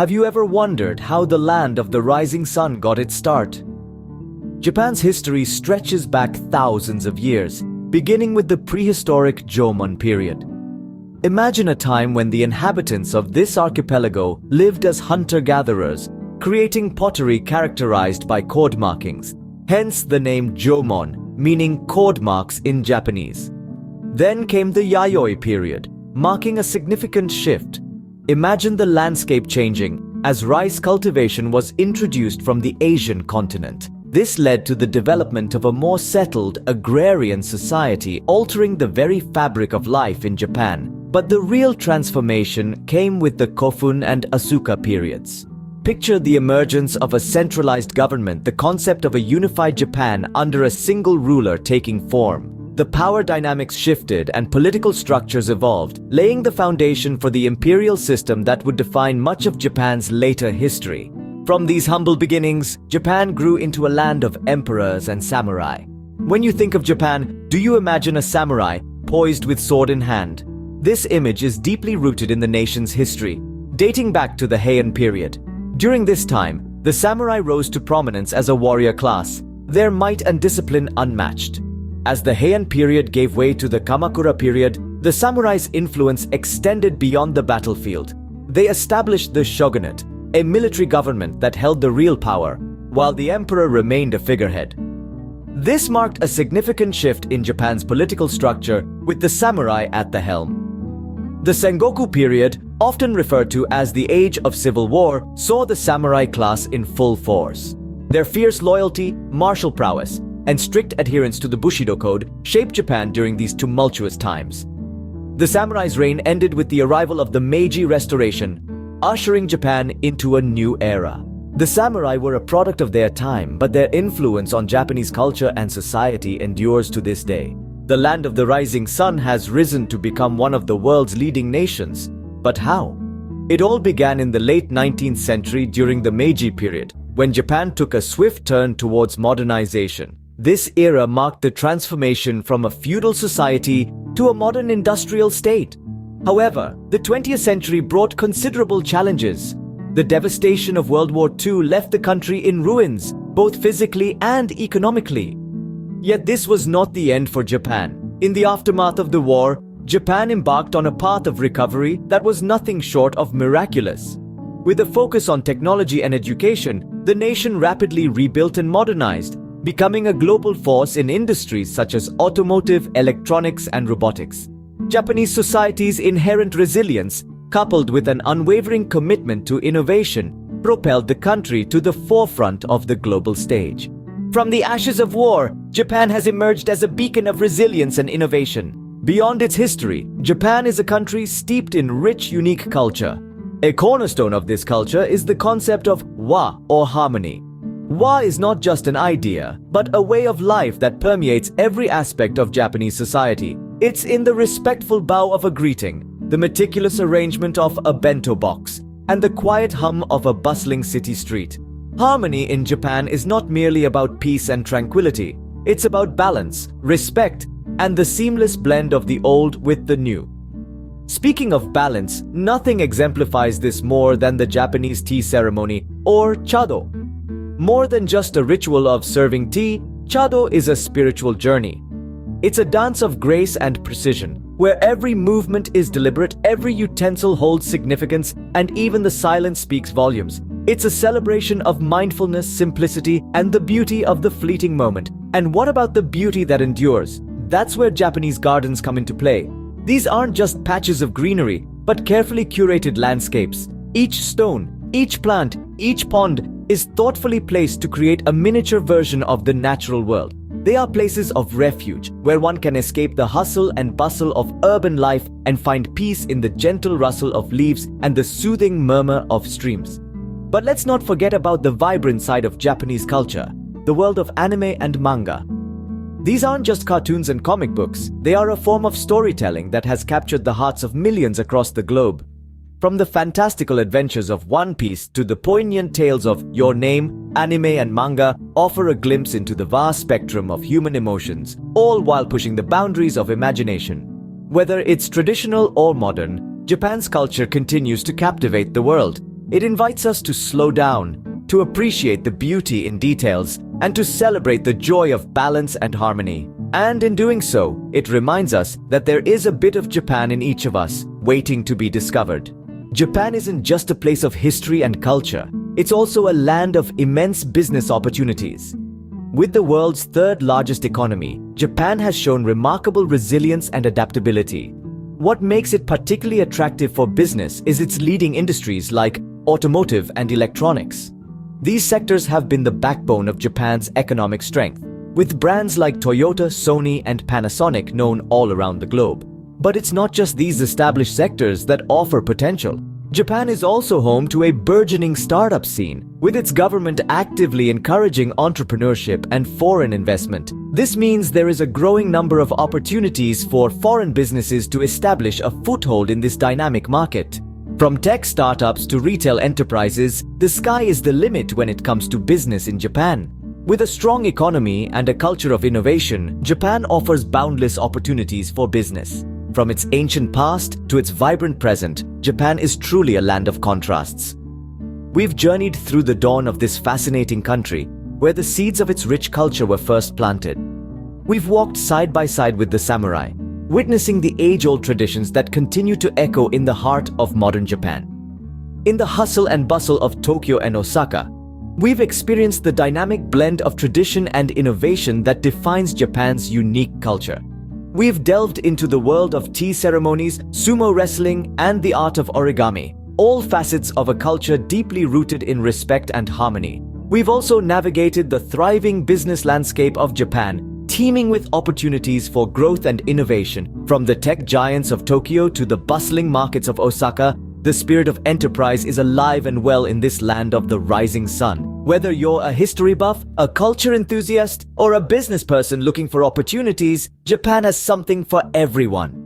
Have you ever wondered how the land of the rising sun got its start? Japan's history stretches back thousands of years, beginning with the prehistoric Jomon period. Imagine a time when the inhabitants of this archipelago lived as hunter-gatherers, creating pottery characterized by chord markings, hence the name Jomon, meaning chord marks in Japanese. Then came the Yayoi period, marking a significant shift. Imagine the landscape changing as rice cultivation was introduced from the Asian continent. This led to the development of a more settled agrarian society, altering the very fabric of life in Japan. But the real transformation came with the Kofun and Asuka periods. Picture the emergence of a centralized government, the concept of a unified Japan under a single ruler taking form. The power dynamics shifted and political structures evolved, laying the foundation for the imperial system that would define much of Japan's later history. From these humble beginnings, Japan grew into a land of emperors and samurai. When you think of Japan, do you imagine a samurai poised with sword in hand? This image is deeply rooted in the nation's history, dating back to the Heian period. During this time, the samurai rose to prominence as a warrior class, their might and discipline unmatched. As the Heian period gave way to the Kamakura period, the samurai's influence extended beyond the battlefield. They established the shogunate, a military government that held the real power, while the emperor remained a figurehead. This marked a significant shift in Japan's political structure, with the samurai at the helm. The Sengoku period, often referred to as the Age of Civil War, saw the samurai class in full force. Their fierce loyalty, martial prowess, and strict adherence to the Bushido code shaped Japan during these tumultuous times. The samurai's reign ended with the arrival of the Meiji Restoration, ushering Japan into a new era. The samurai were a product of their time, but their influence on Japanese culture and society endures to this day. The land of the rising sun has risen to become one of the world's leading nations. But how? It all began in the late 19th century during the Meiji period, when Japan took a swift turn towards modernization. This era marked the transformation from a feudal society to a modern industrial state. However, the 20th century brought considerable challenges. The devastation of World War II left the country in ruins, both physically and economically. Yet this was not the end for Japan. In the aftermath of the war, Japan embarked on a path of recovery that was nothing short of miraculous. With a focus on technology and education, the nation rapidly rebuilt and modernized, becoming a global force in industries such as automotive, electronics, and robotics. Japanese society's inherent resilience, coupled with an unwavering commitment to innovation, propelled the country to the forefront of the global stage. From the ashes of war, Japan has emerged as a beacon of resilience and innovation. Beyond its history, Japan is a country steeped in rich, unique culture. A cornerstone of this culture is the concept of wa, or harmony. Wa is not just an idea, but a way of life that permeates every aspect of Japanese society. It's in the respectful bow of a greeting, the meticulous arrangement of a bento box, and the quiet hum of a bustling city street. Harmony in Japan is not merely about peace and tranquility. It's about balance, respect, and the seamless blend of the old with the new. Speaking of balance, nothing exemplifies this more than the Japanese tea ceremony, or chado. More than just a ritual of serving tea, chado is a spiritual journey. It's a dance of grace and precision, where every movement is deliberate, every utensil holds significance, and even the silence speaks volumes. It's a celebration of mindfulness, simplicity, and the beauty of the fleeting moment. And what about the beauty that endures? That's where Japanese gardens come into play. These aren't just patches of greenery, but carefully curated landscapes. Each stone, each plant, each pond is thoughtfully placed to create a miniature version of the natural world. They are places of refuge, where one can escape the hustle and bustle of urban life and find peace in the gentle rustle of leaves and the soothing murmur of streams. But let's not forget about the vibrant side of Japanese culture, the world of anime and manga. These aren't just cartoons and comic books, they are a form of storytelling that has captured the hearts of millions across the globe. From the fantastical adventures of One Piece to the poignant tales of Your Name, anime and manga offer a glimpse into the vast spectrum of human emotions, all while pushing the boundaries of imagination. Whether it's traditional or modern, Japan's culture continues to captivate the world. It invites us to slow down, to appreciate the beauty in details, and to celebrate the joy of balance and harmony. And in doing so, it reminds us that there is a bit of Japan in each of us, waiting to be discovered. Japan isn't just a place of history and culture, it's also a land of immense business opportunities. With the world's third largest economy, Japan has shown remarkable resilience and adaptability. What makes it particularly attractive for business is its leading industries like automotive and electronics. These sectors have been the backbone of Japan's economic strength, with brands like Toyota, Sony, and Panasonic known all around the globe. But it's not just these established sectors that offer potential. Japan is also home to a burgeoning startup scene, with its government actively encouraging entrepreneurship and foreign investment. This means there is a growing number of opportunities for foreign businesses to establish a foothold in this dynamic market. From tech startups to retail enterprises, the sky is the limit when it comes to business in Japan. With a strong economy and a culture of innovation, Japan offers boundless opportunities for business. From its ancient past to its vibrant present, Japan is truly a land of contrasts. We've journeyed through the dawn of this fascinating country, where the seeds of its rich culture were first planted. We've walked side by side with the samurai, witnessing the age-old traditions that continue to echo in the heart of modern Japan. In the hustle and bustle of Tokyo and Osaka, we've experienced the dynamic blend of tradition and innovation that defines Japan's unique culture. We've delved into the world of tea ceremonies, sumo wrestling, and the art of origami, all facets of a culture deeply rooted in respect and harmony. We've also navigated the thriving business landscape of Japan, teeming with opportunities for growth and innovation. From the tech giants of Tokyo to the bustling markets of Osaka, the spirit of enterprise is alive and well in this land of the rising sun. Whether you're a history buff, a culture enthusiast, or a business person looking for opportunities, Japan has something for everyone.